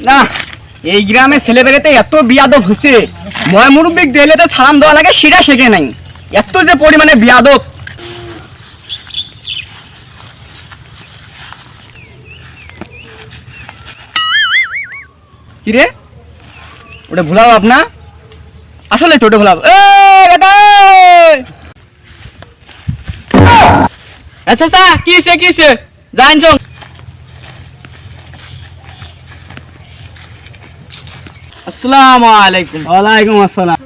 না এই গ্রামে ছেলেবেলাতে এত বিয়াদব হচ্ছে, ময় মুরব্বিক দিলে তো সালাম দেওয়া লাগে সেটা শেখে নাই, এত যে পরিমাণে বিয়াদব। কিরে ওটা ভুলাও আপনা, আসলে তো ওটা ভুলাও। আচ্ছা আচ্ছা কিসে কিসে জানছ? আসসালামু আলাইকুম। ওয়ালাইকুম আসসালাম।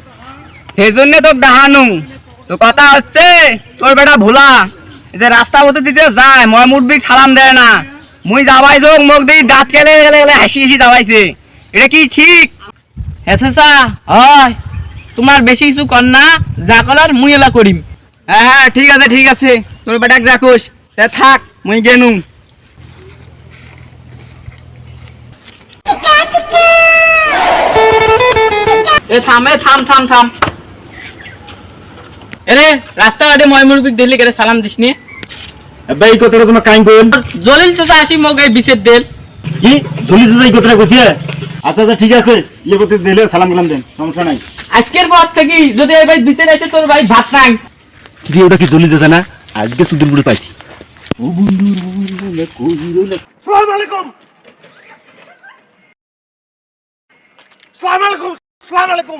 সেই জন্য তো ডাহানু তো কথা হচ্ছে, তোর বেটা ভোলা যে রাস্তা পথে দিতে যায় ময় মুরব্বিক সালাম দেয় না, মুই যাবাই যোগ মুখ দিয়ে দাঁত কেলে গেলে গেলে হাসি হাসি যাবাইছে, এটা কি ঠিক? হ্যাঁ চাচা হয়, তোমার বেশি কিছু কর না, যা করার মুই এলা করিম। হ্যাঁ হ্যাঁ ঠিক আছে ঠিক আছে, তোর বেটাক যা কোস থাক, মুই গেনু। এ থাম এ থাম থাম থাম। এরে রাস্তাঘাটে ময় মুরব্বিক দিলি কেরে সালাম দিসনি? ভাই এই কথাটা তোমার কাইন কইন জলিল চাচা আসি মোক এই বিছের দেল কি জলি জলি এই কথাটা কইছে? আচ্ছা আচ্ছা ঠিক আছে, ইয়ে করতে দিলে সালাম কালাম দেন, সমস্যা নাই। আজকের পর থেকে যদি এই ভাই বিছের এসে তোর ভাই ভাত নাই। কি ওটা কি জলি যাচ্ছে না? আজকে সুদূর বুড়ি পাইছি। ও বন্ধু আসসালামু আলাইকুম। আসসালামু আলাইকুম। আসসালামু আলাইকুম।